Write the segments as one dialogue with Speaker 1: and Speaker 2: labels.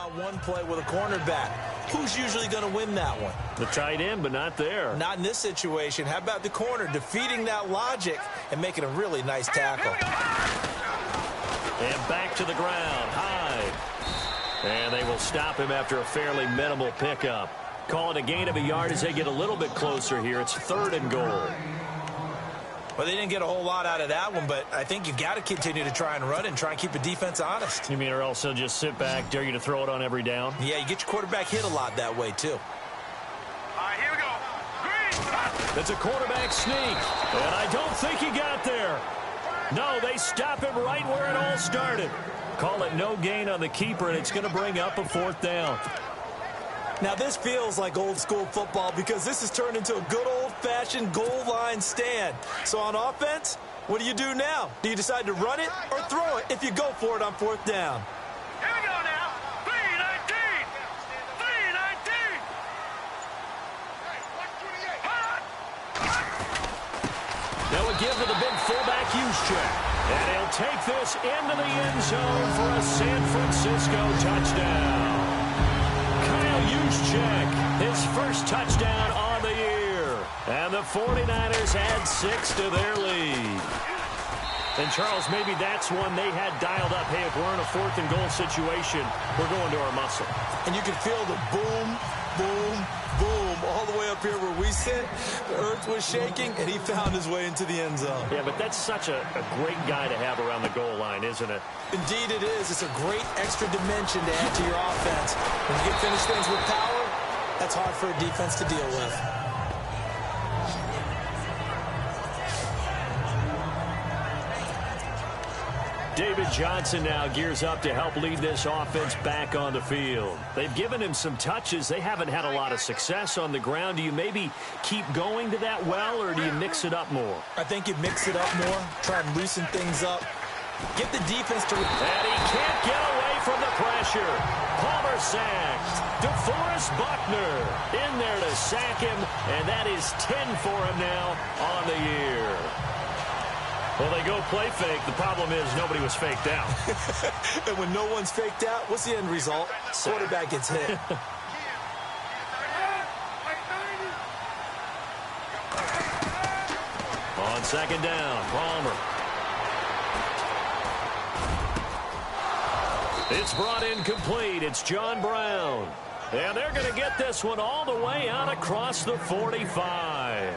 Speaker 1: one-on-one play with a cornerback. Who's usually going to win that one?
Speaker 2: The tight end, but not there.
Speaker 1: Not in this situation. How about the corner defeating that logic and making a really nice tackle?
Speaker 2: And back to the ground. High. And they will stop him after a fairly minimal pickup. Call it a gain of a yard as they get a little bit closer here. It's 3rd and goal.
Speaker 1: Well, they didn't get a whole lot out of that one, but I think you got to continue to try and run and try and keep the defense honest.
Speaker 2: You mean or else they'll just sit back, dare you to throw it on every down?
Speaker 1: Yeah, you get your quarterback hit a lot that way, too.
Speaker 3: All right, here we go. Green.
Speaker 2: It's a quarterback sneak, and I don't think he got there. No, they stop him right where it all started. Call it no gain on the keeper, and it's going to bring up a 4th down.
Speaker 1: Now, this feels like old-school football because this has turned into a good old-fashioned goal line stand. So on offense, what do you do now? Do you decide to run it or throw it if you go for it on 4th down?
Speaker 3: Here we go now. 3-19. 3-19.
Speaker 2: Now a give to the big fullback Juszczyk. And he'll take this into the end zone for a San Francisco touchdown. Juszczyk, his first touchdown on the year. And the 49ers add 6 to their lead. And, Charles, maybe that's one they had dialed up. Hey, if we're in a 4th and goal situation, we're going to our muscle.
Speaker 1: And you can feel the boom, boom, boom all the way up here where we sit. The earth was shaking, and he found his way into the end zone.
Speaker 2: Yeah, but that's such a great guy to have around the goal line, isn't it?
Speaker 1: Indeed it is. It's a great extra dimension to add to your offense. When you get finished things with power, that's hard for a defense to deal with.
Speaker 2: David Johnson now gears up to help lead this offense back on the field. They've given him some touches. They haven't had a lot of success on the ground. Do you maybe keep going to that well, or do you mix it up more?
Speaker 1: I think you mix it up more, try and loosen things up. Get the defense to...
Speaker 2: And he can't get away from the pressure. Palmer sacked. DeForest Buckner in there to sack him, and that is 10 for him now on the year. Well, they go play fake. The problem is nobody was faked out.
Speaker 1: And when no one's faked out, what's the end result? Quarterback gets hit.
Speaker 2: On 2nd down, Palmer. It's brought in complete. It's John Brown. And they're going to get this one all the way out across the 45.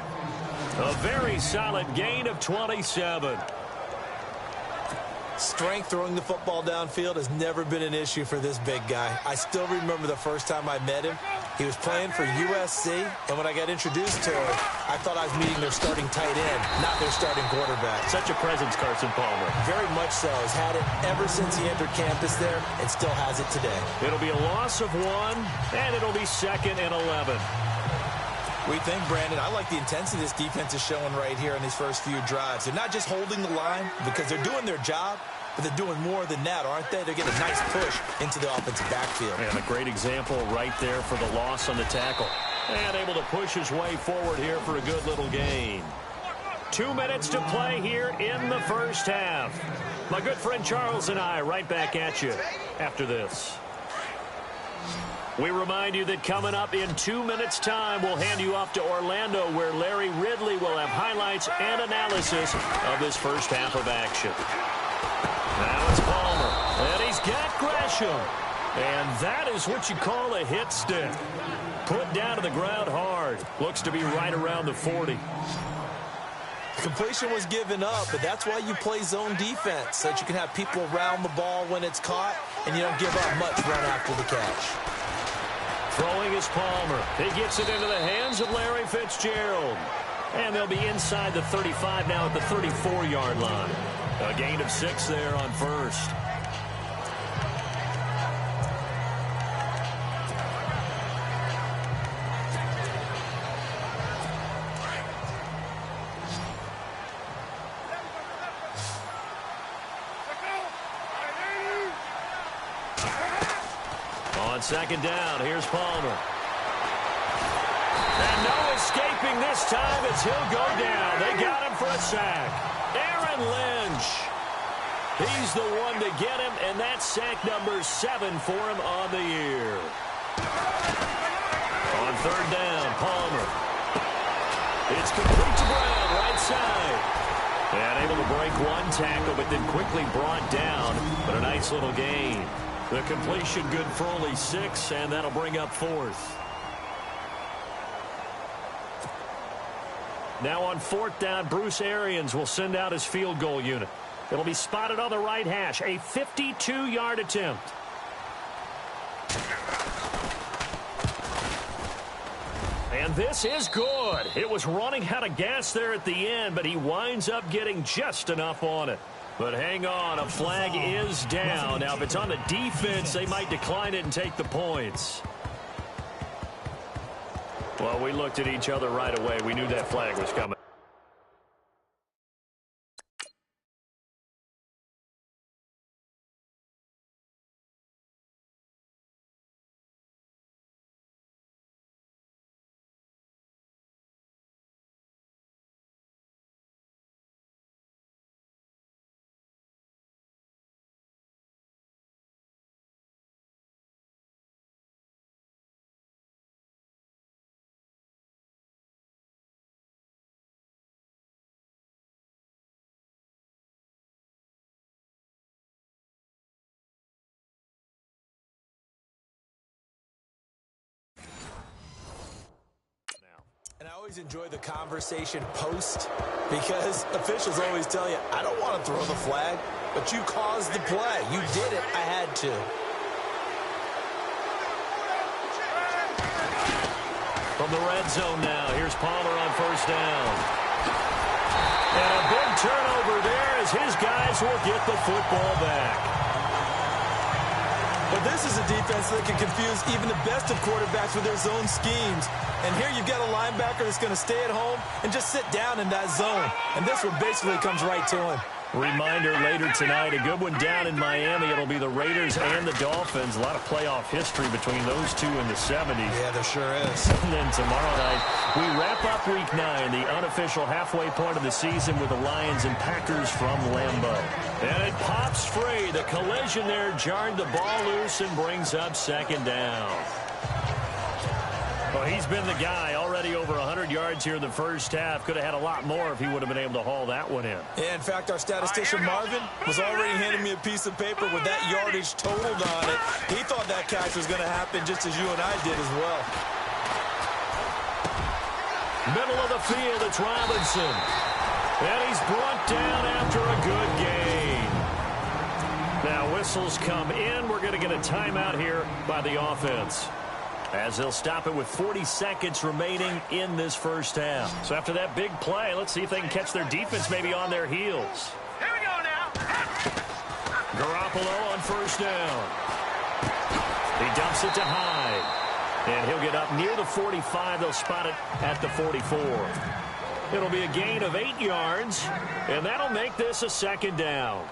Speaker 2: A very solid gain of 27.
Speaker 1: Strength throwing the football downfield has never been an issue for this big guy. I still remember the first time I met him. He was playing for USC, and when I got introduced to him, I thought I was meeting their starting tight end, not their starting quarterback.
Speaker 2: Such a presence, Carson Palmer.
Speaker 1: Very much so. Has had it ever since he entered campus there and still has it today.
Speaker 2: It'll be a loss of 1, and it'll be 2nd and 11.
Speaker 1: We think, Brandon, I like the intensity this defense is showing right here in these first few drives. They're not just holding the line because they're doing their job, but they're doing more than that, aren't they? They're getting a nice push into the offensive backfield.
Speaker 2: And a great example right there for the loss on the tackle. And able to push his way forward here for a good little gain. 2 minutes to play here in the first half. My good friend Charles and I right back at you after this. We remind you that coming up in 2 minutes' time, we'll hand you off to Orlando, where Larry Ridley will have highlights and analysis of this first half of action. Now it's Palmer, and he's got Gresham. And that is what you call a hit stick. Put down to the ground hard. Looks to be right around the 40.
Speaker 1: Completion was given up, but that's why you play zone defense, so that you can have people around the ball when it's caught, and you don't give up much run after the catch.
Speaker 2: Throwing is Palmer. He gets it into the hands of Larry Fitzgerald. And they'll be inside the 35 now at the 34-yard line. A gain of 6 there on first. On 2nd down, here's Palmer. And no escaping this time as he'll go down. They got him for a sack. Aaron Lynch. He's the one to get him, and that's sack number 7 for him on the year. On third down, Palmer. It's complete to Brown, right side. And able to break one tackle, but then quickly brought down. But a nice little gain. The completion good for only 6, and that'll bring up 4th. Now on 4th down, Bruce Arians will send out his field goal unit. It'll be spotted on the right hash, a 52-yard attempt. And this is good. It was running out of gas there at the end, but he winds up getting just enough on it. But hang on, a flag is down. Now, if it's on the defense, they might decline it and take the points. Well, we looked at each other right away. We knew that flag was coming.
Speaker 1: And I always enjoy the conversation post because officials always tell you, I don't want to throw the flag, but you caused the play. You did it. I had to.
Speaker 2: From the red zone now, here's Palmer on first down. And a big turnover there as his guys will get the football back.
Speaker 1: But this is a defense that can confuse even the best of quarterbacks with their zone schemes. And here you've got a linebacker that's going to stay at home and just sit down in that zone. And this one basically comes right to him.
Speaker 2: Reminder later tonight, a good one down in Miami. It'll be the Raiders and the Dolphins. A lot of playoff history between those two in the 70s.
Speaker 1: Yeah, there sure is.
Speaker 2: And then tomorrow night, we wrap up Week 9, the unofficial halfway point of the season with the Lions and Packers from Lambeau. And it pops free. The collision there jarred the ball loose and brings up second down. Well, he's been the guy, already over 100 yards here in the first half. Could have had a lot more if he would have been able to haul that one in.
Speaker 1: Yeah, in fact, our statistician Marvin was already handing me a piece of paper with that yardage totaled on it. He thought that catch was going to happen just as you and I did as well.
Speaker 2: Middle of the field, it's Robinson. And he's brought down after a good gain. Now, whistles come in. We're going to get a timeout here by the offense, as they'll stop it with 40 seconds remaining in this first half. So after that big play, let's see if they can catch their defense maybe on their heels.
Speaker 3: Here we go now.
Speaker 2: Garoppolo on first down. He dumps it to Hyde. And he'll get up near the 45. They'll spot it at the 44. It'll be a gain of 8 yards, and that'll make this a second down.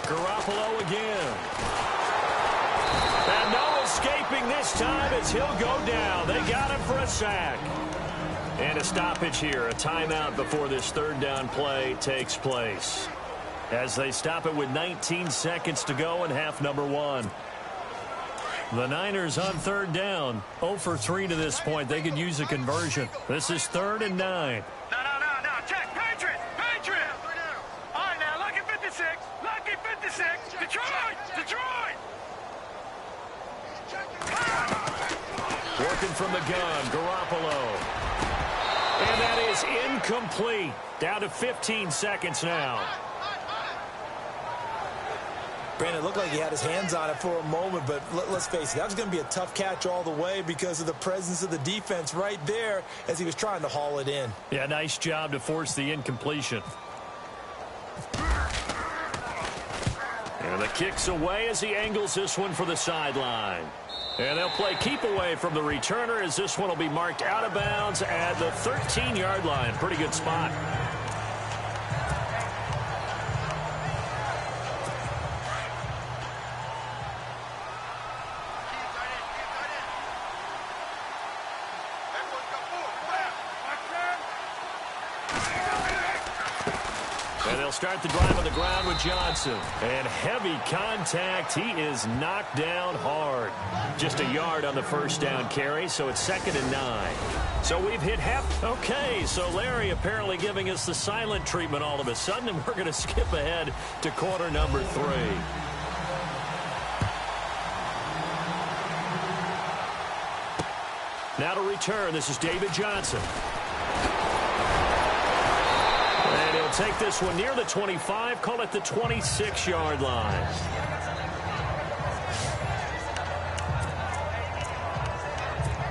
Speaker 2: Garoppolo again. And no escaping this time as he'll go down. They got him for a sack. And a stoppage here, a timeout before this third down play takes place, as they stop it with 19 seconds to go in half number 1. The Niners on third down, 0 for 3 to this point. They could use a conversion. This is 3rd and 9.
Speaker 3: No. Check. Patriot. All right, now, lucky 56. Lucky 56. Detroit.
Speaker 2: Working from the gun, Garoppolo. And that is incomplete. Down to 15 seconds now.
Speaker 1: Brandon, it looked like he had his hands on it for a moment, but let's face it, that was going to be a tough catch all the way because of the presence of the defense right there as he was trying to haul it in.
Speaker 2: Yeah, nice job to force the incompletion. And the kick's away as he angles this one for the sideline. And they'll play keep away from the returner as this one will be marked out of bounds at the 13-yard line. Pretty good spot. And they'll start the drive on the ground with Johnson. And heavy contact. He is knocked down hard. Just a yard on the first down carry, so it's 2nd and 9. So we've hit half. Okay, so Larry apparently giving us the silent treatment all of a sudden, and we're going to skip ahead to quarter number 3. Now to return, this is David Johnson. And he'll take this one near the 25, call it the 26-yard line.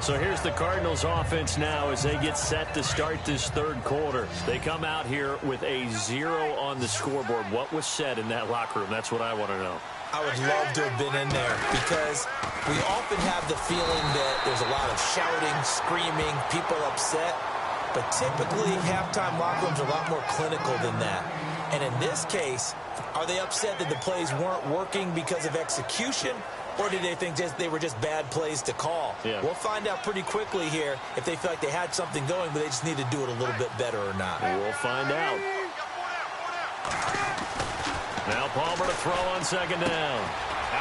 Speaker 2: So here's the Cardinals offense now as they get set to start this third quarter. They come out here with a 0 on the scoreboard. What was said in that locker room? That's what I want to know.
Speaker 1: I would love to have been in there because we often have the feeling that there's a lot of shouting, screaming, people upset. But typically, halftime locker rooms are a lot more clinical than that. And in this case, are they upset that the plays weren't working because of execution? Or did they think they were just bad plays to call?
Speaker 2: Yeah.
Speaker 1: We'll find out pretty quickly here if they feel like they had something going, but they just need to do it a little bit better or not.
Speaker 2: We'll find out. Now Palmer to throw on 2nd down.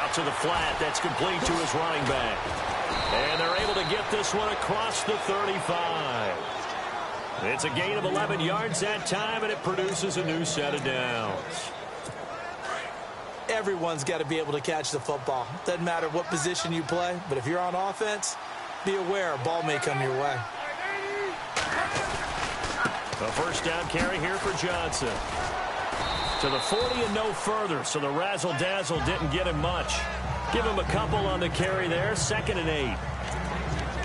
Speaker 2: Out to the flat. That's complete to his running back. And they're able to get this one across the 35. It's a gain of 11 yards that time, and it produces a new set of downs.
Speaker 1: Everyone's got to be able to catch the football. Doesn't matter what position you play, but if you're on offense, be aware a ball may come your way.
Speaker 2: A first down carry here for Johnson. To the 40 and no further, so the razzle-dazzle didn't get him much. Give him a couple on the carry there, 2nd and 8.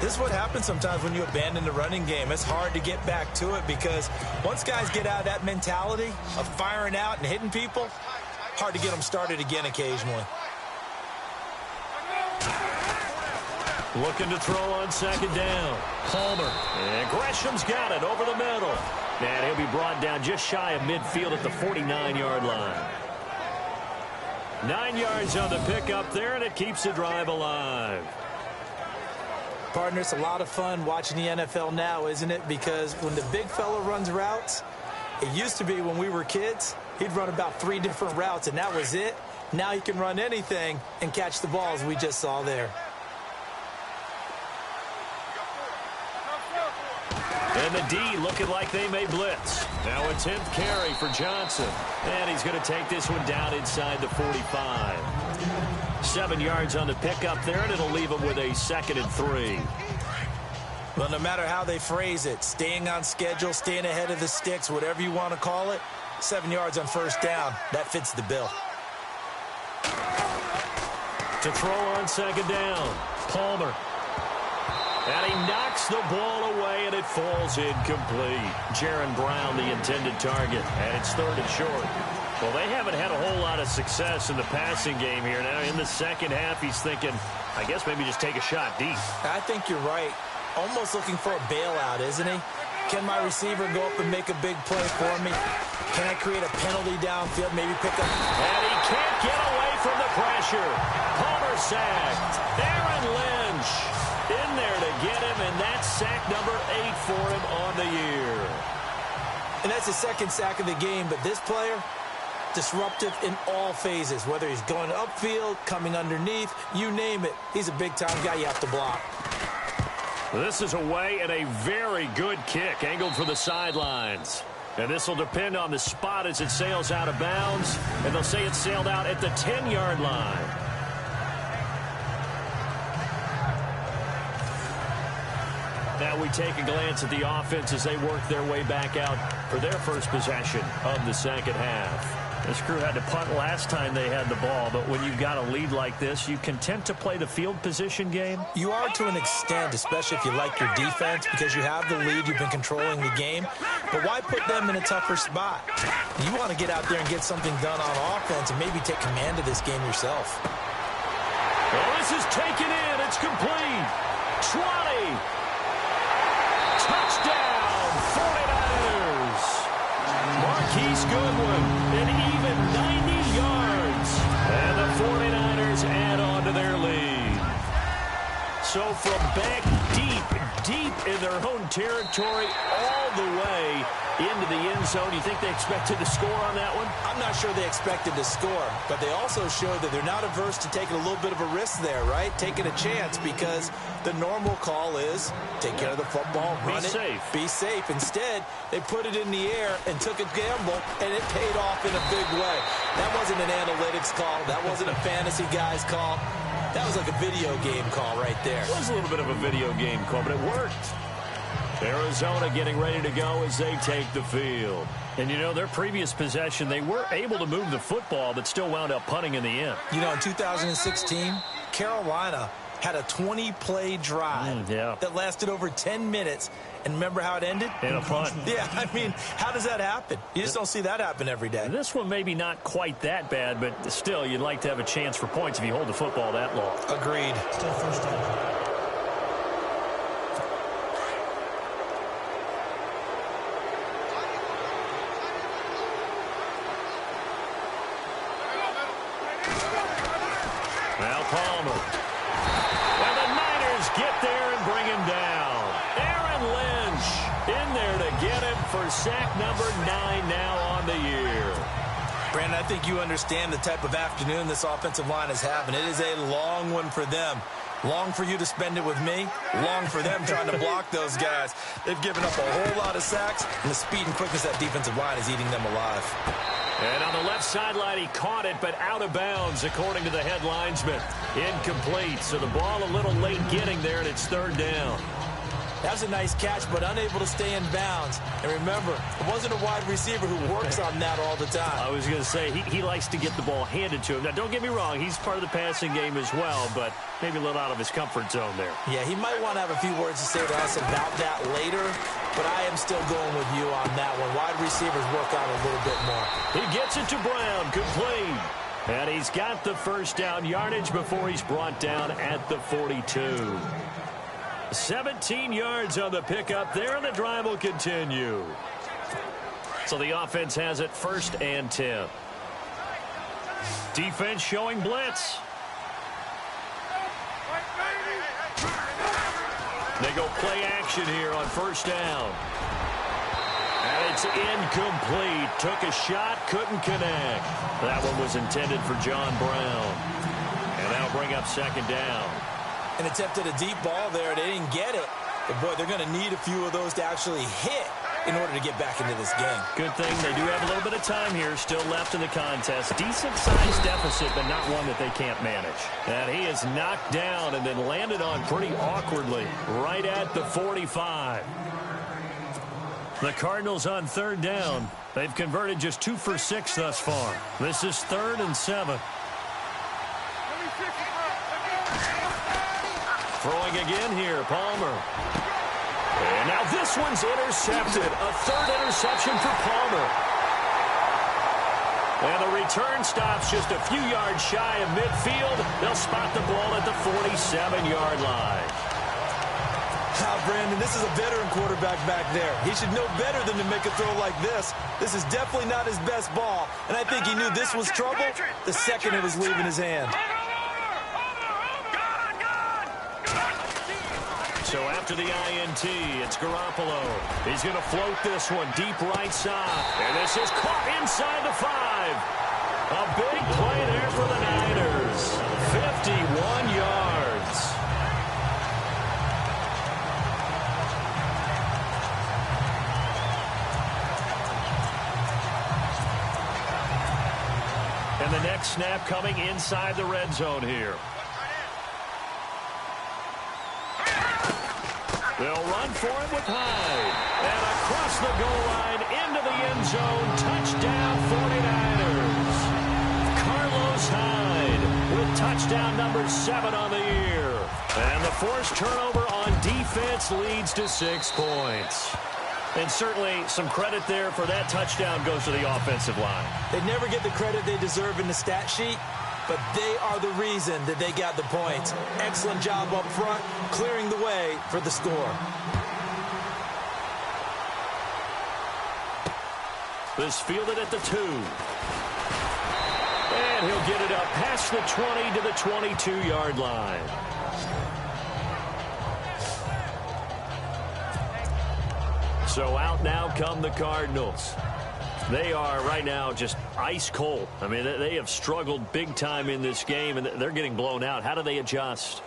Speaker 1: This is what happens sometimes when you abandon the running game. It's hard to get back to it because once guys get out of that mentality of firing out and hitting people, hard to get them started again occasionally.
Speaker 2: Looking to throw on 2nd down. Palmer. And Gresham's got it over the middle. And he'll be brought down just shy of midfield at the 49-yard line. 9 yards on the pickup there, and it keeps the drive alive.
Speaker 1: Partner, it's a lot of fun watching the NFL now, isn't it? Because when the big fella runs routes, it used to be when we were kids, he'd run about 3 different routes, and that was it. Now he can run anything and catch the balls we just saw there.
Speaker 2: And the D looking like they may blitz. Now a 10th carry for Johnson. And he's going to take this one down inside the 45. 7 yards on the pickup there, and it'll leave him with a 2nd and 3.
Speaker 1: Well, no matter how they phrase it, staying on schedule, staying ahead of the sticks, whatever you want to call it, 7 yards on first down, that fits the bill.
Speaker 2: To throw on 2nd down, Palmer. And he knocks the ball away, and it falls incomplete. Jaron Brown, the intended target, and it's 3rd and short. Well, they haven't had a whole lot of success in the passing game here. Now, in the second half, he's thinking, I guess maybe just take a shot deep.
Speaker 1: I think you're right. Almost looking for a bailout, isn't he? Can my receiver go up and make a big play for me? Can I create a penalty downfield, maybe pick up?
Speaker 2: And he can't get away from the pressure. Palmer sacked. Aaron Lynch in there to get him, and that's sack number 8 for him on the year.
Speaker 1: And that's the 2nd sack of the game, but this player, disruptive in all phases, whether he's going upfield, coming underneath, you name it. He's a big-time guy you have to block.
Speaker 2: This is away and a very good kick, angled for the sidelines. And this will depend on the spot as it sails out of bounds, and they'll say it sailed out at the 10-yard line. Now we take a glance at the offense as they work their way back out for their first possession of the second half. This crew had to punt last time they had the ball, but when you've got a lead like this, you content to play the field position game?
Speaker 1: You are to an extent, especially if you like your defense, because you have the lead, you've been controlling the game. But why put them in a tougher spot? You want to get out there and get something done on offense and maybe take command of this game yourself.
Speaker 2: Well, this is taken in. It's complete. 20. Touchdown, 49ers. Marquise Goodwin, an even 90 yards. And the 49ers add on to their lead. So from back deep, deep in their own territory all the way into the end zone. You think they expected to score on that one?
Speaker 1: I'm not sure they expected to score, but they also showed that they're not averse to taking a little bit of a risk there, right? Taking a chance, because the normal call is take care of the football, run it, be safe. Instead, they put it in the air and took a gamble, and it paid off in a big way. That wasn't an analytics call. That wasn't a fantasy guy's call. That was like a video game call right there.
Speaker 2: It was a little bit of a video game call, but it worked. Arizona getting ready to go as they take the field. And, you know, their previous possession, they were able to move the football, but still wound up punting in the end.
Speaker 1: You know, in 2016, Carolina had a 20-play drive that lasted over 10 minutes. And remember how it ended?
Speaker 2: In a punt.
Speaker 1: Yeah, I mean, how does that happen? You just don't see that happen every day.
Speaker 2: This one maybe not quite that bad, but still, you'd like to have a chance for points if you hold the football that long.
Speaker 1: Agreed.
Speaker 4: Still first down.
Speaker 2: Now Palmer. And the Niners get there and bring him down. Aaron Lynch in there to get him for sack number 9 now on the year.
Speaker 1: Brandon, I think you understand the type of afternoon this offensive line is having. It is a long one for them. Long for you to spend it with me. Long for them trying to block those guys. They've given up a whole lot of sacks, and the speed and quickness of that defensive line is eating them alive.
Speaker 2: And on the left sideline, he caught it, but out of bounds, according to the head linesman. Incomplete, so the ball a little late getting there, and it's third down.
Speaker 1: That was a nice catch, but unable to stay in bounds. And remember, it wasn't a wide receiver who works on that all the time.
Speaker 2: I was going to say, he likes to get the ball handed to him. Now, don't get me wrong, he's part of the passing game as well, but maybe a little out of his comfort zone there.
Speaker 1: Yeah, he might want to have a few words to say to us about that later, but I am still going with you on that one. Wide receivers work out a little bit more.
Speaker 2: He gets it to Brown, complete. And he's got the first down yardage before he's brought down at the 42. 17 yards on the pickup there, and the drive will continue. So the offense has it 1st and 10. Defense showing blitz. They go play action here on 1st down. And it's incomplete. Took a shot, couldn't connect. That one was intended for John Brown. And that'll bring up 2nd down.
Speaker 1: And attempted a deep ball there. They didn't get it. But, boy, they're going to need a few of those to actually hit in order to get back into this game.
Speaker 2: Good thing they do have a little bit of time here still left in the contest. Decent-sized deficit, but not one that they can't manage. And he is knocked down and then landed on pretty awkwardly right at the 45. The Cardinals on 3rd down. They've converted just 2 for 6 thus far. This is 3rd and 7. Throwing again here, Palmer. And now this one's intercepted. A 3rd interception for Palmer. And the return stops just a few yards shy of midfield. They'll spot the ball at the 47-yard line.
Speaker 1: Now, Brandon, this is a veteran quarterback back there. He should know better than to make a throw like this. This is definitely not his best ball. And I think he knew this was trouble the second it was leaving his hand.
Speaker 2: So after the INT, it's Garoppolo. He's going to float this one deep right side. And this is caught inside the 5. A big play there for the Niners. 51 yards. And the next snap coming inside the red zone here. They'll run for it with Hyde. And across the goal line into the end zone. Touchdown 49ers. Carlos Hyde with touchdown number 7 on the year. And the forced turnover on defense leads to 6 points. And certainly some credit there for that touchdown goes to the offensive line.
Speaker 1: They never get the credit they deserve in the stat sheet, but they are the reason that they got the points. Excellent job up front, clearing the way for the score.
Speaker 2: This fielded at the 2. And he'll get it up past the 20 to the 22-yard line. So out now come the Cardinals. They are right now just ice cold. I mean, they have struggled big time in this game, and they're getting blown out. How do they adjust?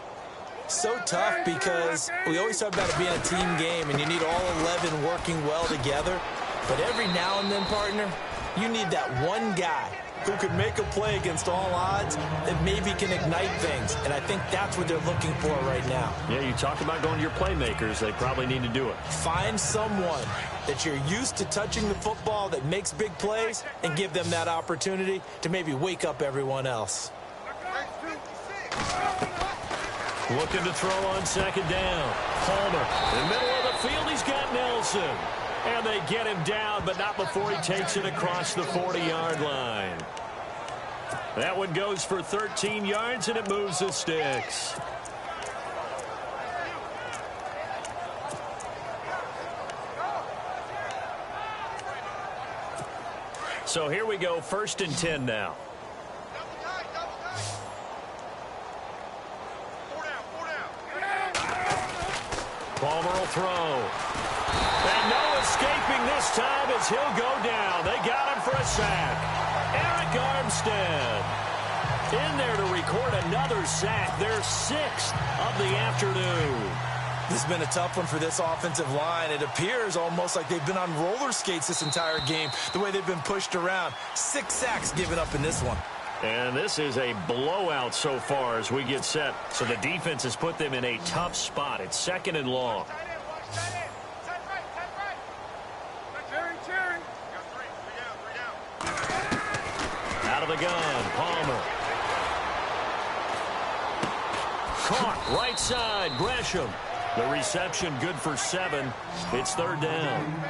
Speaker 1: So tough because we always talk about it being a team game, and you need all 11 working well together. But every now and then, partner, you need that one guy who could make a play against all odds that maybe can ignite things. And I think that's what they're looking for right now.
Speaker 2: Yeah, you talk about going to your playmakers. They probably need to do it.
Speaker 1: Find someone that you're used to touching the football that makes big plays and give them that opportunity to maybe wake up everyone else.
Speaker 2: Looking to throw on second down. Palmer in the middle of the field. He's got Nelson. And they get him down, but not before he takes it across the 40-yard line. That one goes for 13 yards, and it moves the sticks. So here we go, 1st and 10 now. Palmer will throw. And no escaping this time as he'll go down. They got him for a sack. Eric Armstead in there to record another sack. Their 6th of the afternoon.
Speaker 1: This has been a tough one for this offensive line. It appears almost like they've been on roller skates this entire game, the way they've been pushed around. 6 sacks given up in this one.
Speaker 2: And this is a blowout so far as we get set. So the defense has put them in a tough spot. It's 2nd and long. Out of the gun, Palmer. Caught right side, Gresham. The reception good for 7. It's 3rd down.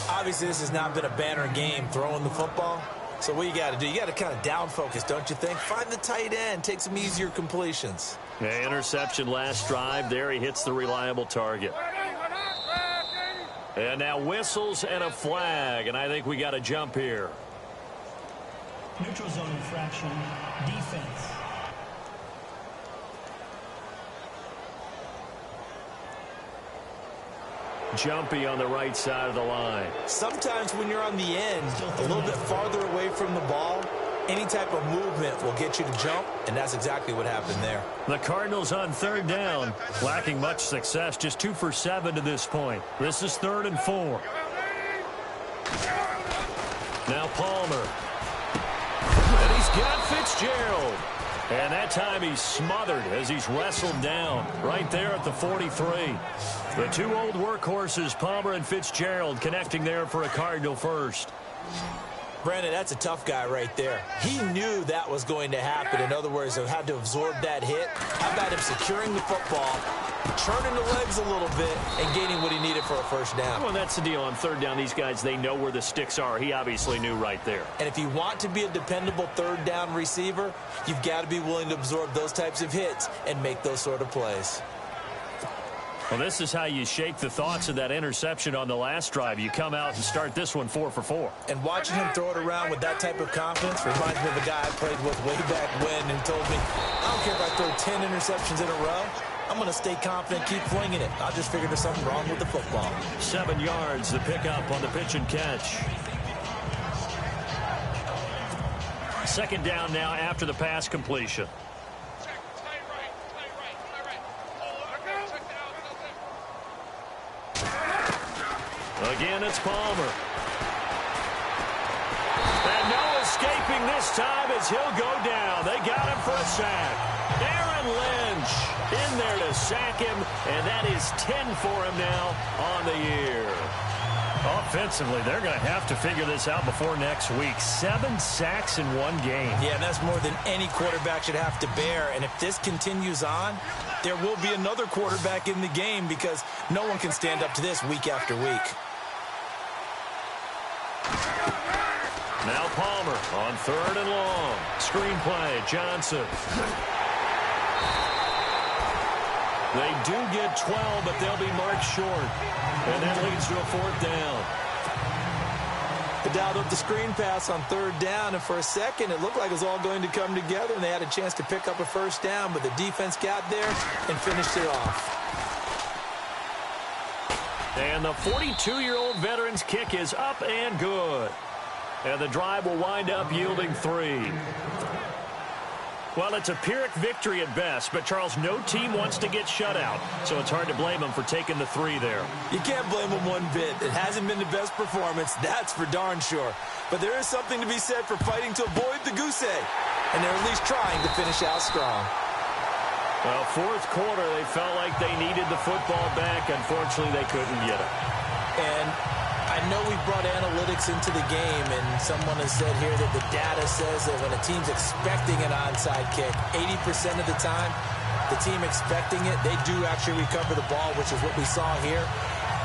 Speaker 1: Obviously, this has not been a banner game throwing the football. So what you got to do, you got to kind of down focus, don't you think? Find the tight end, take some easier completions.
Speaker 2: Yeah, interception last drive. There he hits the reliable target. And now whistles and a flag, and I think we got a jump here.
Speaker 4: Neutral zone infraction, defense.
Speaker 2: Jumpy on the right side of the line.
Speaker 1: Sometimes when you're on the end, a little bit farther away from the ball, any type of movement will get you to jump, and that's exactly what happened there.
Speaker 2: The Cardinals on 3rd down, lacking much success, just 2 for 7 to this point. This is 3rd and 4. Now Palmer. And he's got Fitzgerald. And that time he's smothered as he's wrestled down right there at the 43. The 2 old workhorses, Palmer and Fitzgerald, connecting there for a Cardinal first.
Speaker 1: Brandon, that's a tough guy right there. He knew that was going to happen. In other words, he had to absorb that hit. How about him securing the football, turning the legs a little bit, and gaining what he needed for a first down?
Speaker 2: Well, that's the deal. On 3rd down, these guys, they know where the sticks are. He obviously knew right there.
Speaker 1: And if you want to be a dependable 3rd down receiver, you've got to be willing to absorb those types of hits and make those sort of plays.
Speaker 2: Well, this is how you shake the thoughts of that interception on the last drive. You come out and start this one 4 for 4.
Speaker 1: And watching him throw it around with that type of confidence reminds me of a guy I played with way back when and told me, I don't care if I throw 10 interceptions in a row. I'm going to stay confident, keep flinging it. I just figured there's something wrong with the football.
Speaker 2: 7 yards, the pickup on the pitch and catch. 2nd down now after the pass completion. Again, it's Palmer. And no escaping this time as he'll go down. They got him for a sack. Aaron Lynch in there to sack him, and that is 10 for him now on the year. Offensively, they're going to have to figure this out before next week. 7 sacks in one game.
Speaker 1: Yeah, and that's more than any quarterback should have to bear. And if this continues on, there will be another quarterback in the game because no one can stand up to this week after week.
Speaker 2: Now Palmer on 3rd and long. Screenplay, Johnson. They do get 12, but they'll be marked short. And that leads to a 4th down.
Speaker 1: They dialed up the screen pass on 3rd down, and for a second it looked like it was all going to come together, and they had a chance to pick up a first down, but the defense got there and finished it off.
Speaker 2: And the 42-year-old veteran's kick is up and good. And the drive will wind up yielding 3. Well, it's a Pyrrhic victory at best, but, Charles, no team wants to get shut out, so it's hard to blame them for taking the 3 there.
Speaker 1: You can't blame them one bit. It hasn't been the best performance, that's for darn sure. But there is something to be said for fighting to avoid the goose egg, and they're at least trying to finish out strong.
Speaker 2: Well, fourth quarter, they felt like they needed the football back. Unfortunately, they couldn't get it.
Speaker 1: And I know we brought analytics into the game, and someone has said here that the data says that when a team's expecting an onside kick, 80% of the time, the team expecting it, they do actually recover the ball, which is what we saw here.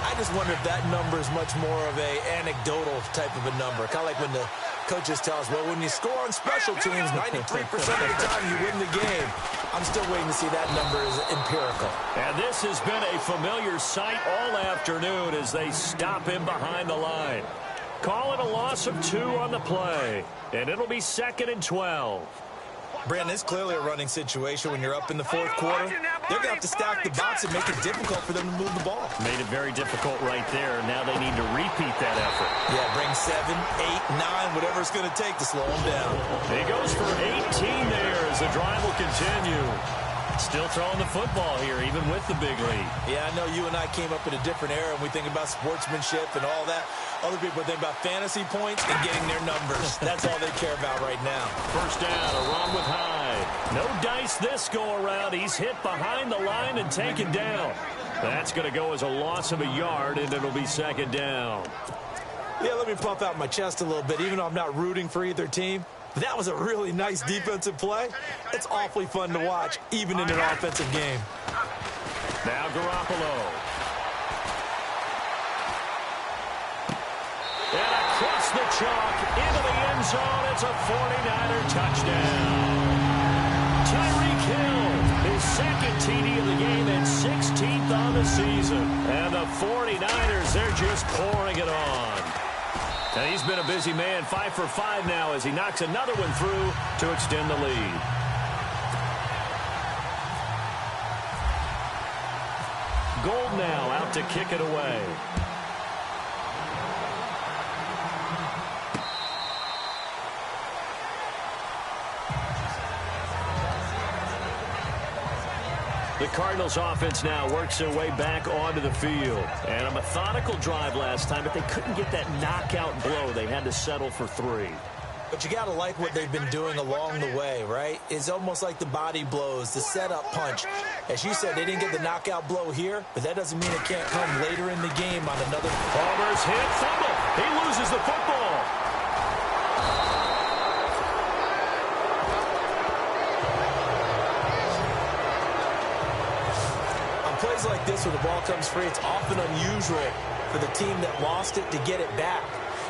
Speaker 1: I just wonder if that number is much more of a anecdotal type of a number. Kind of like when the coaches tell us, well, when you score on special teams, 93% of the time you win the game. I'm still waiting to see that number is empirical.
Speaker 2: And this has been a familiar sight all afternoon as they stop him behind the line. Call it a loss of 2 on the play, and it'll be 2nd and 12.
Speaker 1: Brandon, it's clearly a running situation when you're up in the fourth quarter. They're going to have to stack the box and make it difficult for them to move the ball.
Speaker 2: Made it very difficult right there. Now they need to repeat that effort.
Speaker 1: Yeah, bring 7, 8, 9, whatever it's going to take to slow them down.
Speaker 2: He goes for 18 there as the drive will continue. Still throwing the football here, even with the big lead.
Speaker 1: Yeah, I know you and I came up in a different era, and we think about sportsmanship and all that. Other people think about fantasy points and getting their numbers. That's all they care about right now.
Speaker 2: First down, a run with Hyde. No dice this go-around. He's hit behind the line and taken down. That's going to go as a loss of a yard, and it'll be 2nd down.
Speaker 1: Yeah, let me puff out my chest a little bit, even though I'm not rooting for either team. That was a really nice defensive play. It's awfully fun to watch, even in an offensive game.
Speaker 2: Now Garoppolo. And across the chalk, into the end zone, it's a 49er touchdown. Tyreek Hill, his 2nd TD of the game and 16th on the season. And the 49ers, they're just pouring it on. And he's been a busy man, 5 for 5 now as he knocks another one through to extend the lead. Gold now out to kick it away. The Cardinals offense now works their way back onto the field. And a methodical drive last time, but they couldn't get that knockout blow. They had to settle for 3.
Speaker 1: But you got to like what they've been doing along the way, right? It's almost like the body blows, the setup punch. As you said, they didn't get the knockout blow here, but that doesn't mean it can't come later in the game on another.
Speaker 2: Palmer's hit, fumble. He loses the football.
Speaker 1: Plays like this where the ball comes free, it's often unusual for the team that lost it to get it back.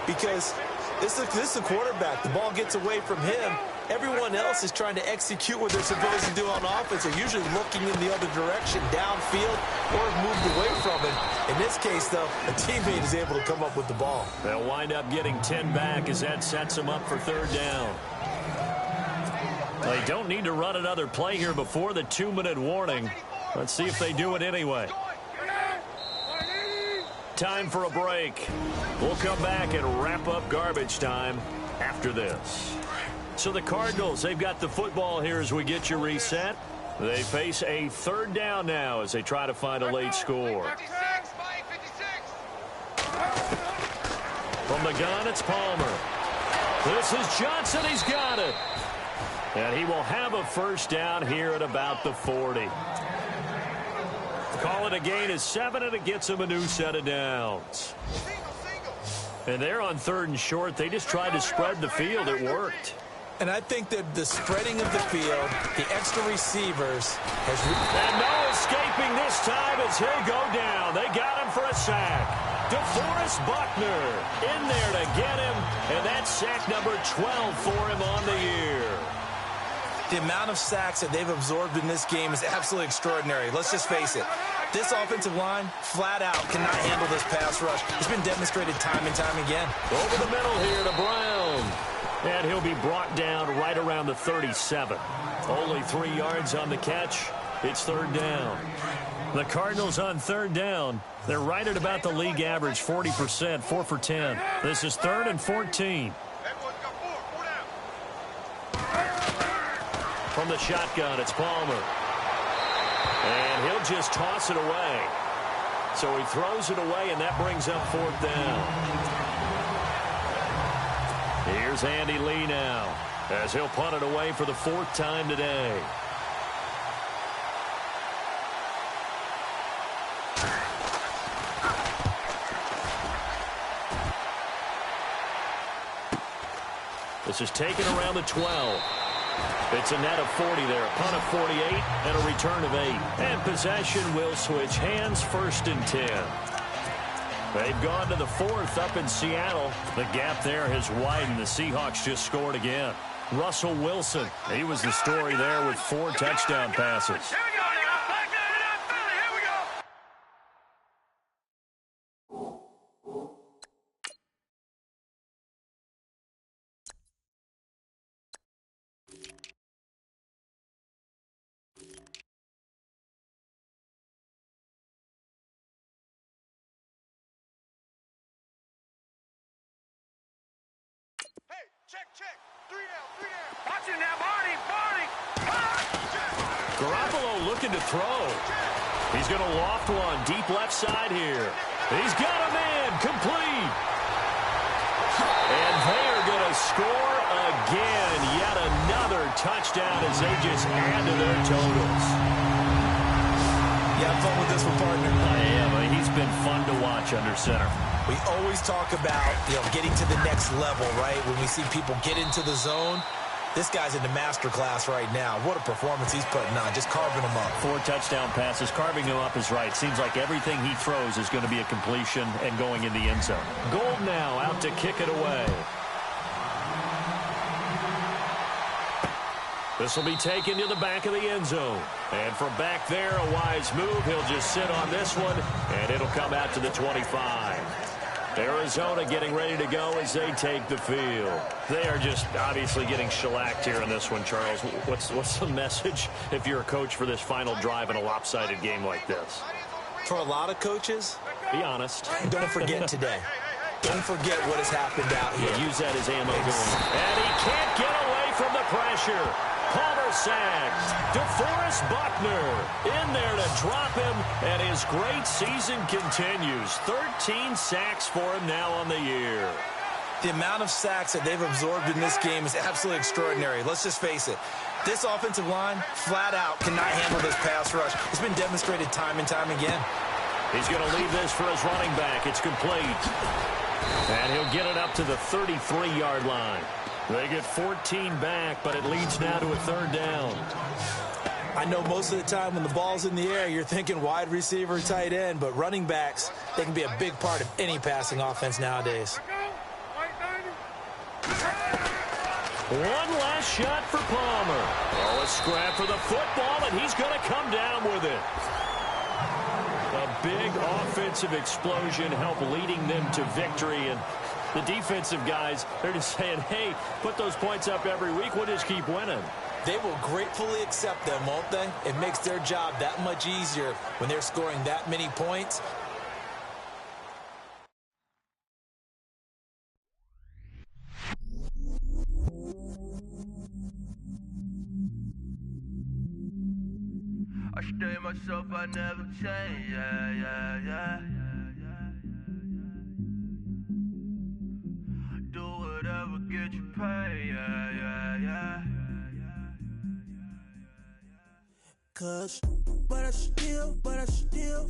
Speaker 1: Because this is a quarterback. The ball gets away from him. Everyone else is trying to execute what they're supposed to do on offense. They're usually looking in the other direction, downfield, or have moved away from it. In this case, though, a teammate is able to come up with the ball.
Speaker 2: They'll wind up getting 10 back as that sets them up for 3rd down. They don't need to run another play here before the 2-minute warning. Let's see if they do it anyway. Time for a break. We'll come back and wrap up garbage time after this. So the Cardinals, they've got the football here as we get you reset. They face a 3rd down now as they try to find a late score. From the gun, it's Palmer. This is Johnson. He's got it. And he will have a 1st down here at about the 40. Call it a gain of 7, and it gets him a new set of downs. And they're on 3rd and short. They just tried to spread the field. It worked.
Speaker 1: And I think that the spreading of the field, the extra receivers, has...
Speaker 2: And no escaping this time as he'll go down. They got him for a sack. DeForest Buckner in there to get him, and that's sack number 12 for him on the year.
Speaker 1: The amount of sacks that they've absorbed in this game is absolutely extraordinary. Let's just face it. This offensive line, flat out, cannot handle this pass rush. It's been demonstrated time and time again.
Speaker 2: Over the middle here to Brown. And he'll be brought down right around the 37. Only 3 yards on the catch. It's third down. The Cardinals on third down. They're right at about the league average, 40%, 4 for 10. This is 3rd and 14. From the shotgun, it's Palmer. And he'll just toss it away. So he throws it away, and that brings up 4th down. Here's Andy Lee now, as he'll punt it away for the 4th time today. This is taken around the 12. It's a net of 40 there, a punt of 48, and a return of 8. And possession will switch hands, 1st and 10. They've gone to the 4th up in Seattle. The gap there has widened. The Seahawks just scored again. Russell Wilson, he was the story there with 4 touchdown passes.
Speaker 3: Here we go now. Back down to Philly. Here we go. Hey, check. 3 down. Watch it now, Barney.
Speaker 2: Garoppolo looking to throw. He's going to loft one deep left side here. He's got a man complete. And they are going to score again. Yet another touchdown as they just add to their totals.
Speaker 1: You have fun with this one, partner?
Speaker 2: I am. He's been fun to watch under center.
Speaker 1: We always talk about, getting to the next level, right? When we see people get into the zone, this guy's in the master class right now. What a performance he's putting on, just carving them up.
Speaker 2: 4 touchdown passes. Carving him up is right. Seems like everything he throws is going to be a completion and going in the end zone. Gold now out to kick it away. This will be taken to the back of the end zone. And from back there, a wise move. He'll just sit on this one, and it'll come out to the 25. Arizona getting ready to go as they take the field. They are just obviously getting shellacked here in this one, Charles. What's the message if you're a coach for this final drive in a lopsided game like this?
Speaker 1: For a lot of coaches,
Speaker 2: be honest.
Speaker 1: Don't forget today. Don't forget what has happened out here.
Speaker 2: Yeah, use that as ammo going. And he can't get away from the pressure. Palmer sacked. DeForest Buckner in there to drop him, and his great season continues. 13 sacks for him now on the year.
Speaker 1: The amount of sacks that they've absorbed in this game is absolutely extraordinary. Let's just face it. This offensive line, flat out, cannot handle this pass rush. It's been demonstrated time and time again.
Speaker 2: He's going to leave this for his running back. It's complete. And he'll get it up to the 33-yard line. They get 14 back, but it leads now to a 3rd down.
Speaker 1: I know most of the time when the ball's in the air, you're thinking wide receiver, tight end, but running backs, they can be a big part of any passing offense nowadays.
Speaker 2: One last shot for Palmer. Oh, a scrap for the football, and he's going to come down with it. A big offensive explosion helped leading them to victory, and the defensive guys, they're just saying, hey, put those points up every week. We'll just keep winning.
Speaker 1: They will gratefully accept them, won't they? It makes their job that much easier when they're scoring that many points.
Speaker 3: I stay myself, I never change, yeah. Do whatever, get you paid, yeah.
Speaker 5: Cause, but I still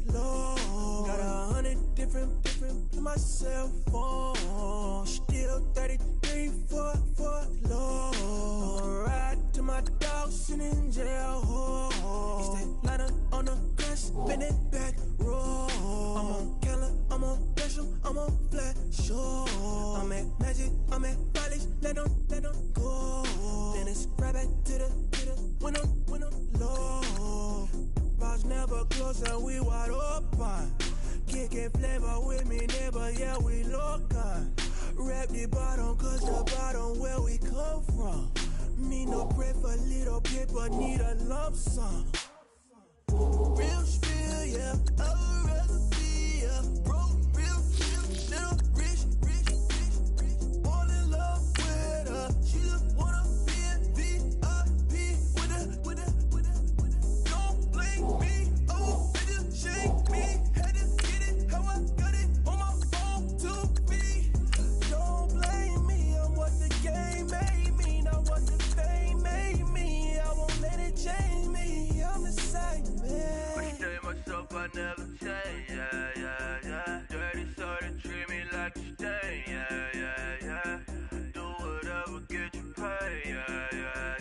Speaker 5: low. Got 100 different to my cell phone. Still 33 for low. Ride to my dog sitting in jail. He stay lighter on the grass, spin it back, roll. I'm on Keller, I'm on Bishop, I'm on Flat Shore. I'm at Magic, I'm at Valley's, let them go. Then it's right back to the when I'm low. Bars never close and we wide open. Kicking flavor with me, neighbor, yeah, we local. Rap the bottom, cause the bottom where we come from. Me no pray for little paper, need a lump sum. I would rather be a broke, real, little rich. Fall in love with her. She just wanna be in VIP with her. Don't blame me. Oh, they just shake me. Had to get it how I got it on my phone to be. Don't blame me. I'm what the game made me, not what the fame made me. I won't let it change me. I'm the same man.
Speaker 3: I say myself, I never change. Yeah. Dirty sort of treat me like a stain. Yeah. Do whatever, get you paid.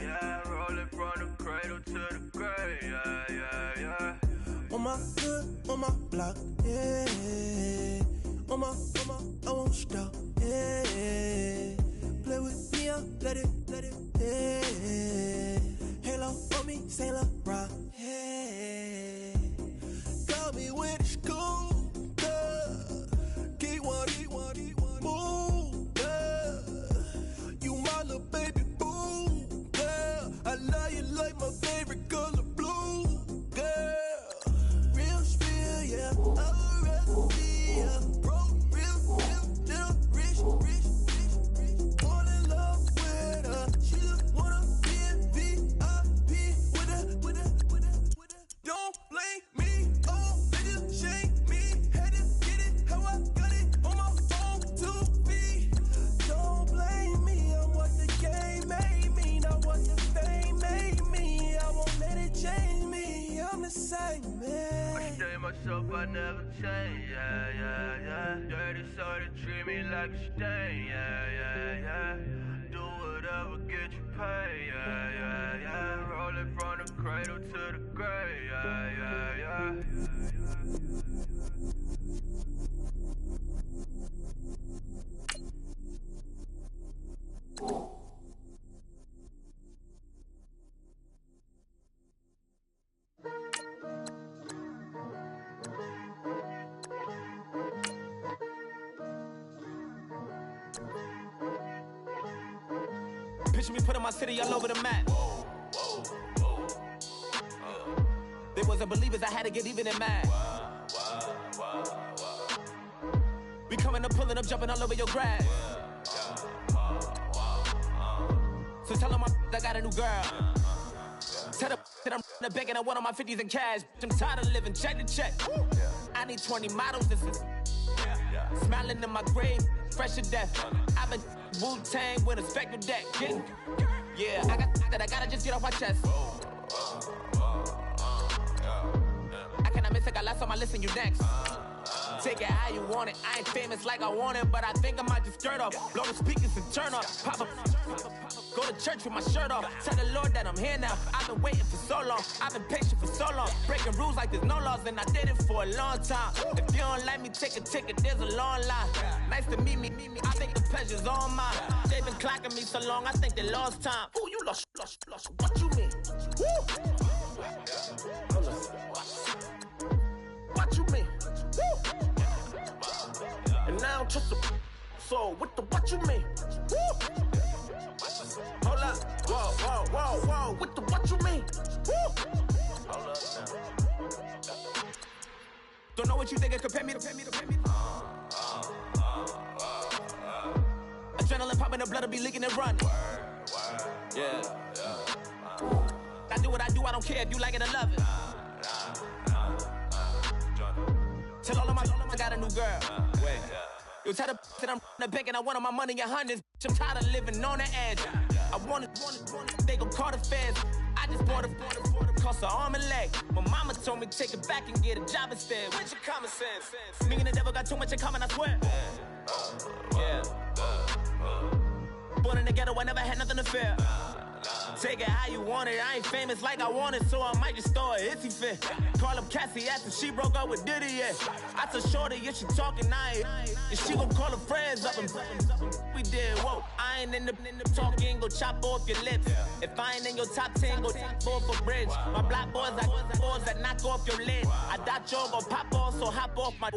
Speaker 3: Yeah. Rolling from the cradle to the grave. Yeah.
Speaker 5: On my hood, on my block, yeah. On my, I won't stop, yeah. Play with me, let it, yeah. Halo on me, Saint Laurent, yeah. Call me when it's cool, Keep one, move, You my little baby boo, girl. I love you like my favorite color blue, girl. Real spill, yeah. I would rather be a broke, real, little rich. Fall in love with her. She just wanna be in VIP with her. Don't blame me. Oh, they just shake me. Had to get it how I got it on my phone to be. Don't blame me. I'm what the game made me, not what the fame made me. I won't let it change me. I'm the same man.
Speaker 3: I say myself, I never change. Yeah. Dirty sort of treat me like a stain. Yeah. Do whatever, get you paid. Yeah. Rolling from the cradle to the grave. Yeah.
Speaker 6: Picture me putting my city all over the map. They wasn't believers, I had to get even and mad. We coming up, pulling up, jumping all over your grass. So tell them I got a new girl. Tell them that I'm the bank and I want all my 50s in cash. I'm tired of living check to check. I need 20 models, this is smiling in my grave, fresh to death. I've been Wu-Tang with a spectral deck. Yeah, I gotta just get off my chest. I cannot miss it, got last on my list and you next. Take it how you want it. I ain't famous like I want it, but I think I might just skirt off. Blow the speakers and turn up. Pop up. Go to church with my shirt off. Tell the Lord that I'm here now. I've been waiting for so long. I've been patient for so long. Breaking rules like there's no laws, and I did it for a long time. If you don't let me take a ticket, there's a long line. Nice to meet me. I think the pleasure's all mine. They've been clocking me so long, I think they lost time. Ooh, you lost. What you mean? Woo! What you mean? Woo! And now trust the so what you mean? Woo! Hold up, whoa, what you mean? Woo! Hold up now. Don't know what you think it compare me to. Adrenaline popping, the blood will be leaking and run. Yeah. I do what I do, I don't care if you like it or love it. Tell all of my I got a new girl. Wait. You tell the that I'm the bank and I want all my money in hundreds. I'm tired of living on the edge. I want it. They gon' call the feds. I just bought a cost an arm and leg. My mama told me take it back and get a job instead. Where's your common sense? Me and the devil got too much in common, I swear. Yeah. Born in the ghetto, I never had nothing to fear. Take it how you want it. I ain't famous like I want it, so I might just throw a hissy fit. Call up Cassie after she broke up with Diddy, yeah. I told Shorty, if she talking, and she gon' call her friends up and we did, whoa. I ain't in the talking, go chop off your lips. If I ain't in your top 10, go top 4 for bridge. My black boys like boys that knock off your lid. I thought y'all gon' pop off, so hop off my.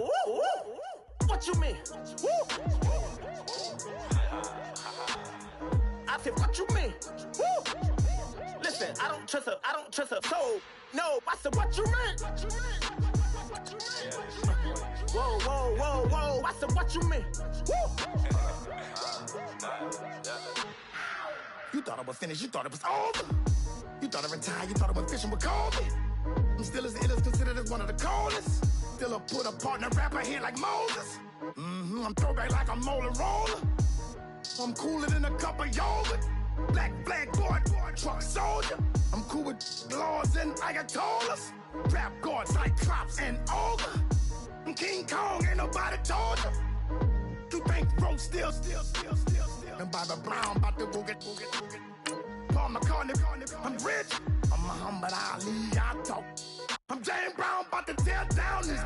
Speaker 6: What you mean? I said, what you mean? Woo! Listen, I don't trust her, so no. I said, what you mean? Whoa, whoa, whoa, whoa. I said, what you mean? Woo!
Speaker 7: You thought I was finished, you thought it was over. You thought I retired, you thought I went fishing with Kobe. I'm still as ill as considered as one of the coldest. Still a put a partner rapper here like Moses. I'm throwback like a molar roller. I'm cooler than a cup of yogurt. Black flag boy, truck soldier. I'm cool with laws and Ayatollahs. Rap gods like Klops and Ogre. I'm King Kong, ain't nobody told you. You think Rose still. And Bobby Brown about to go get. Paul McCartney, I'm rich. I'm Muhammad Ali, I talk. I'm James Brown, about to tear down this.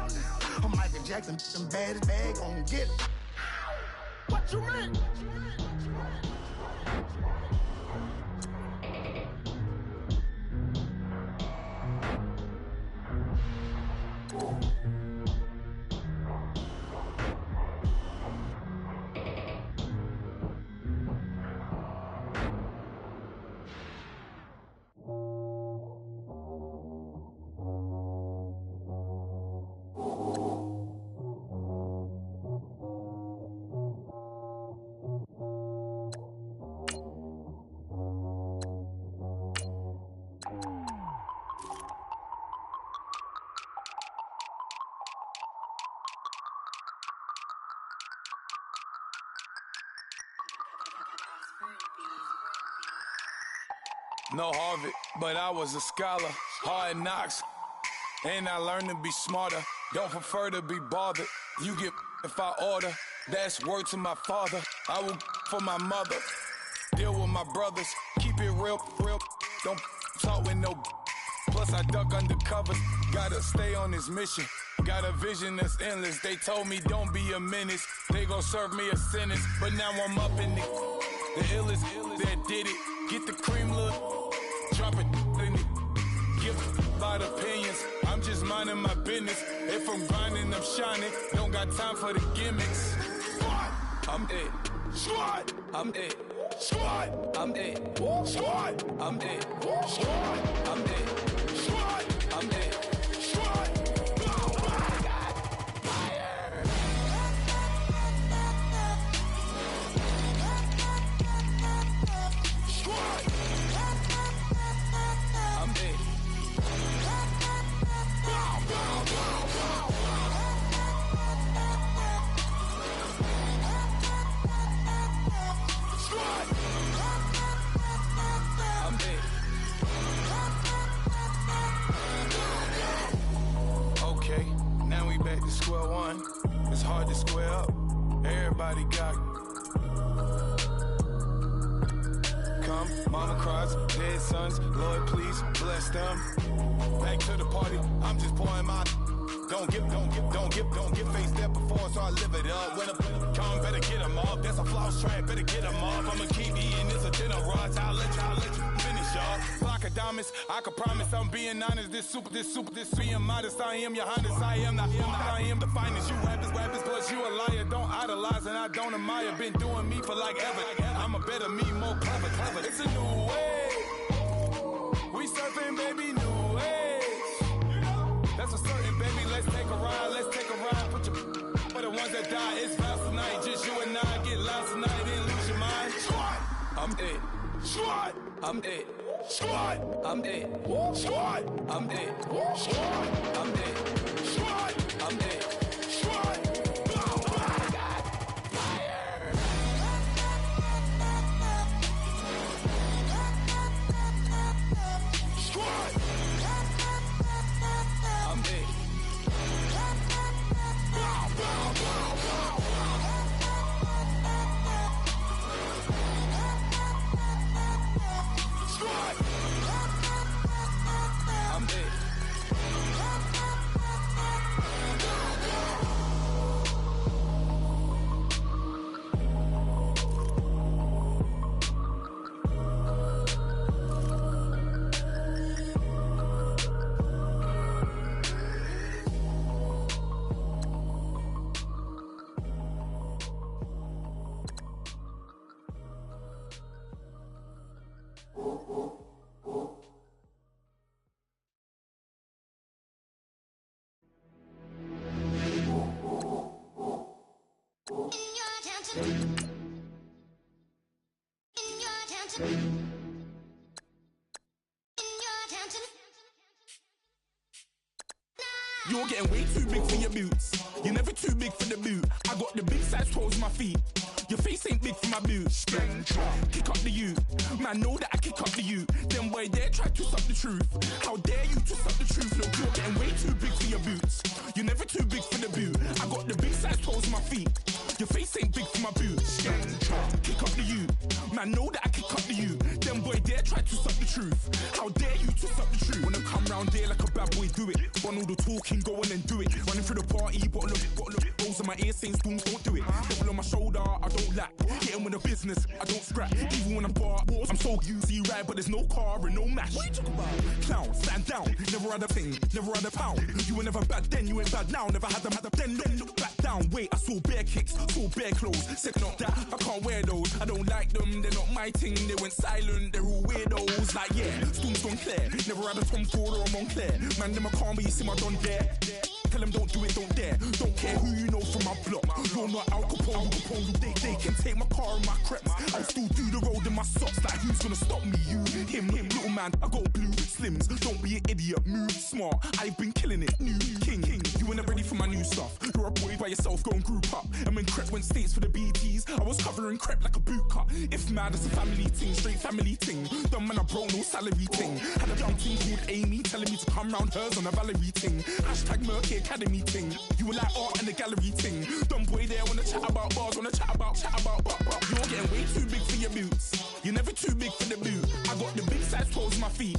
Speaker 7: I'm Michael Jackson, some bad as bad, gon' get it. What you mean?
Speaker 8: No Harvard, but I was a scholar. Hard knocks, and I learned to be smarter. Don't prefer to be bothered. You get if I order. That's word to my father. I will for my mother. Deal with my brothers. Keep it real. Don't talk with no. Plus I duck under covers. Gotta stay on this mission. Got a vision that's endless. They told me don't be a menace. They gon' serve me a sentence. But now I'm up in the illest that did it. Get the cream look. Drop it in it. Give about opinions. I'm just minding my business. If I'm grinding, I'm shining. Don't got time for the gimmicks. Squad, I'm dead. Squad, I'm dead. Squad, I'm dead. Squad, I'm dead. Squad, I'm dead. Squad, I'm dead. Squad, oh my God, fire! Squad, I'm dead. Squad, I'm dead. Okay, now we back to square one. It's hard to square up. Everybody got. Come, mama cries, dead sons. Lord, please bless them. Back to the party. I'm just pouring my. Don't get face that before, so I live it up. When I come, better get them off. That's a floss track, better get them off. I'ma keep eating this a dinner rush. I'll let you finish, y'all. Block of diamonds, I can promise I'm being honest. This being modest. I am your highness, I am the finest. You rappers, plus you a liar. Don't idolize and I don't admire. Been doing me for like ever. I'm a better me, more clever. It's a new way. We surfing, baby, new age. That's a certain, baby. Let's take a ride. Put your for the ones that die. It's vows tonight. Just you and I get lost tonight. Then lose your mind. Squad, I'm dead. Squad, I'm dead. Squad, I'm dead. Squad, I'm dead. Squad, I'm dead. Squad, I'm dead. Squad, oh my God, fire! Squad, I'm dead. Squad, I'm dead. You're getting way too big for your boots. You're never too big for the boot. I got the big size toes on my feet. Your face ain't big for my boots. Kick up the you. Man, know that I kick up the you. Them boy there try to suck the truth. How dare you to suck the truth? Look, you're getting way too big for your boots. You're never too big for the boot. I got the big size toes on my feet. Your face ain't big for my boots. Kick up the you. Man, know that I kick up the you. Them boy there try to suck the truth. How dare you to suck the truth? Wanna come round there like a bad boy, do it. Want all the talking, go on and do it. Running through the party, bottle of it. Rolls in my ear saying spoons, don't do it. Double on my shoulder, I don't lack. Getting with the business, I don't scrap. Even when I'm bar, I'm so easy right, but there's no car and no match. What you talking about? Clown, stand down. Never had a thing, never had a pound. You were never bad then, you ain't bad now. Never had them, then look back down. Wait, I saw bare kicks, saw bare clothes. Said not that, I can't wear those. I don't like them, they're not my thing. They went silent, they're all weirdos. Like yeah, Storm's gone clear. Never had a Tom Ford or a Montclair. Man, them I can't, but you see my Don there. Tell them don't do it, don't dare. Don't care who you know from my block. You're not Al Capone, they can take my car and my crepes. I'll still do the road in my socks. Like who's gonna stop me? You, him, little man. I got blue slims. Don't be an idiot, move smart. I've been killing it, new king. You ain't ready for my new stuff. You're a boy by yourself, go and group up. And when Crep went states for the BTs, I was covering Crep like a boot cut. If mad, it's a family thing, straight family thing. Dumb man, I broke no salary thing. Had a young thing called Amy telling me to come round hers on a Valerie thing. Hashtag Murky Academy thing. You were like art and the gallery thing. Dumb boy there wanna chat about bars, wanna chat about. You're getting way too big for your boots. You're never too big for the boot. I got the big size toes on my feet.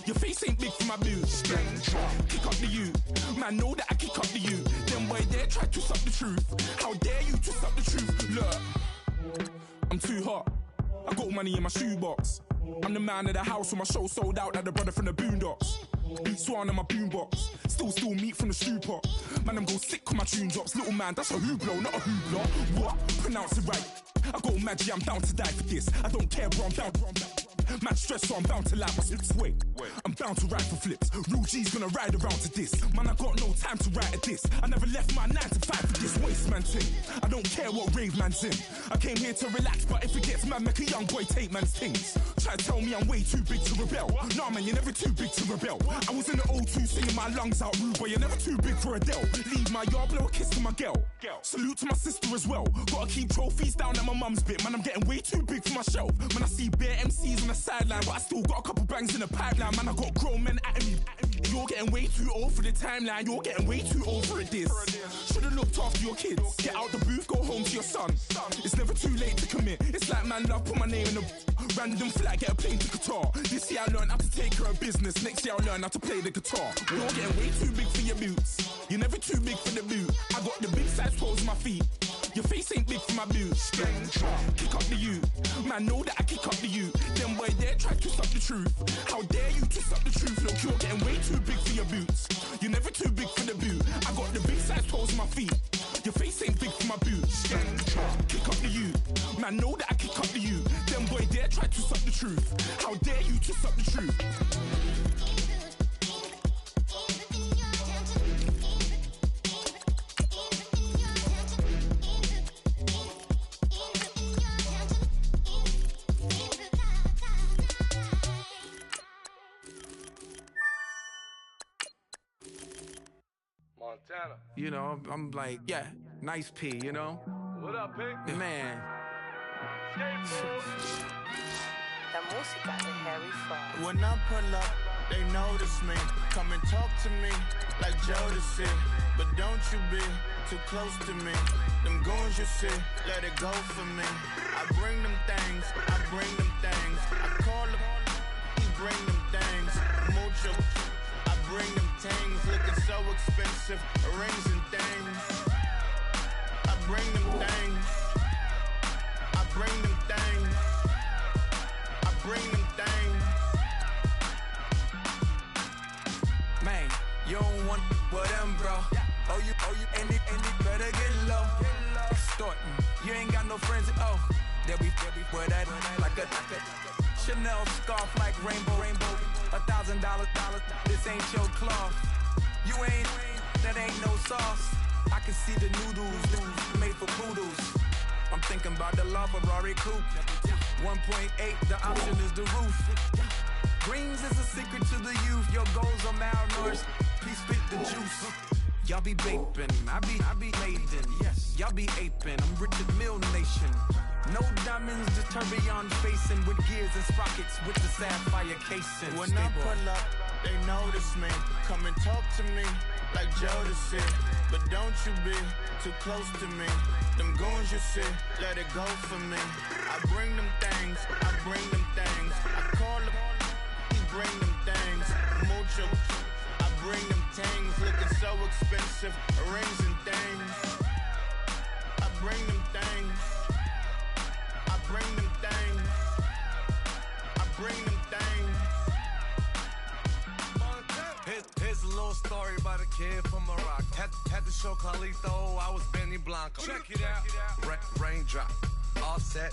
Speaker 8: Your face ain't big for my boots. Kick up the you. Man, know that I kick up the you. Them boy there try to suck the truth. How dare you to suck the truth? Look, I'm too hot. I got money in my shoebox. I'm the man of the house when my show sold out like the brother from the Boondocks. Beat Swan in my boombox. Still meat from the stew pot. Man, I'm go sick when my tune drops. Little man, that's a hooplo, not a hoopla. What? Pronounce it right. I got magic, I'm down to die for this. I don't care, bro, I'm down. Mad stress, so I'm bound to like my slips. Wait, I'm bound to ride for flips. Real G's gonna ride around to this. Man, I got no time to write a diss. I never left my 9 to 5 for this waste man thing. I don't care what rave man's in. I came here to relax, but if it gets mad, make a young boy take man's things. Try to tell me I'm way too big to rebel. Nah, man, you're never too big to rebel. I was in the O2 singing my lungs out, rude, but you're never too big for Adele. Leave my yard, blow a kiss to my girl. Salute to my sister as well. Gotta keep trophies down at my mum's bit. Man, I'm getting way too big for my shelf. Man, I see bare MCs on the sideline, but I still got a couple bangs in the pipeline. Man, I got grown men at me. You're getting way too old for the timeline. You're getting way too old for a diss. Should've looked after your kids. Get out the booth, go home to your son. It's never too late to commit. It's like man, love, put my name in a random flag, get a plane to Qatar. This year I learned how to take care of business. Next year I'll learn how to play the guitar. You're getting way too big for your boots. You're never too big for the boot. I got the big size toes on my feet. Your face ain't big for my boots. Kick up the you. Man, know that I kick up the you. Them boy there try to suck the truth. How dare you to suck the truth? Look, you're getting way too big for your boots. You're never too big for the boot. I got the big size toes on my feet. Your face ain't big for my boots. Kick up the you. Man, know that I kick up the you. Them boy there try to suck the truth. How dare you to suck the truth?
Speaker 3: Montana.
Speaker 9: You know, I'm like, yeah, nice P, you know?
Speaker 3: What up, Pink?
Speaker 9: Man.
Speaker 10: When I pull up, they notice me. Come and talk to me like Jodeci. But don't you be too close to me. Them goons you see, let it go for me. I bring them things, I bring them things. I call them, he bring them things. Mucho, I bring them things. Looking so expensive, rings and things. I bring them things. I bring them things. I bring them things.
Speaker 9: Man, you don't want with them, bro. Oh, you, and it better get low. Extorting, you ain't got no friends. Oh, they'll be with that like a Chanel scarf like rainbow. $1,000, this ain't your cloth. You ain't, that ain't no sauce. I can see the noodles made for poodles. I'm thinking about the law Ferrari coupe. 1.8, the option is the roof. Greens is a secret to the youth. Your goals are malnourished. Please spit the juice. Y'all be vaping, I be laden. Yes, y'all be aping. I'm Richard Mill Nation. No diamonds, just tourbillon facing with gears and sprockets with the sapphire casing.
Speaker 10: When I pull up, they notice me. Come and talk to me like Jodeci. But don't you be too close to me. Them goons you see, let it go for me. I bring them things, I bring them things. I call them, he bring them things. Mucho, I bring them things. Looking so expensive, rings and things. I bring them things. I bring them things. I bring them things.
Speaker 11: Here's a little story about a kid from Morocco. Had to show Carlito I was Benny Blanco. Check it out. Raindrop, offset.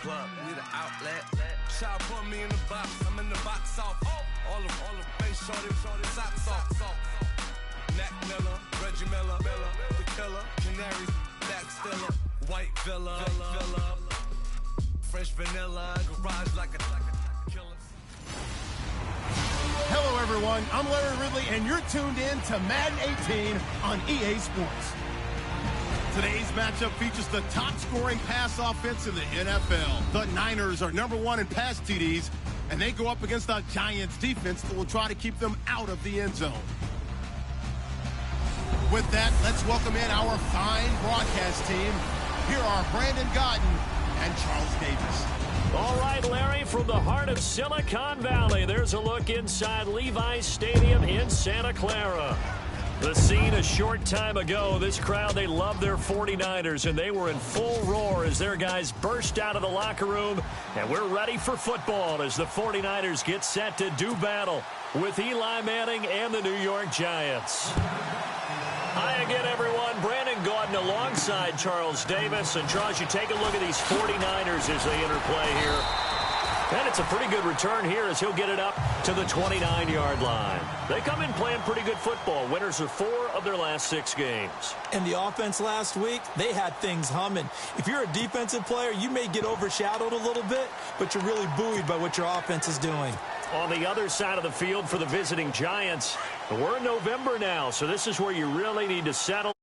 Speaker 11: Plug, we the outlet. Shot put me in the box. I'm in the box off. All the face shorty, socks off. Mac Miller, Reggie Miller, the killer, Canaries, Black Stiller, White Villa, Fresh vanilla, garage like a killer.
Speaker 12: Hello, everyone. I'm Larry Ridley, and you're tuned in to Madden 18 on EA Sports. Today's matchup features the top-scoring pass offense in the NFL. The Niners are #1 in pass TDs, and they go up against the Giants defense that will try to keep them out of the end zone. With that, let's welcome in our fine broadcast team. Here are Brandon Godden and Charles Davis.
Speaker 2: All right, Larry, from the heart of Silicon Valley, there's a look inside Levi's Stadium in Santa Clara. The scene a short time ago, this crowd, they love their 49ers, and they were in full roar as their guys burst out of the locker room, and we're ready for football as the 49ers get set to do battle with Eli Manning and the New York Giants. Hi again, everyone. Brandon Gaudin alongside Charles Davis. And, Charles, you take a look at these 49ers as they interplay here. And it's a pretty good return here as he'll get it up to the 29-yard line. They come in playing pretty good football. Winners of 4 of their last 6 games.
Speaker 1: And the offense last week, they had things humming. If you're a defensive player, you may get overshadowed a little bit, but you're really buoyed by what your offense is doing.
Speaker 2: On the other side of the field for the visiting Giants, we're in November now, so this is where you really need to settle.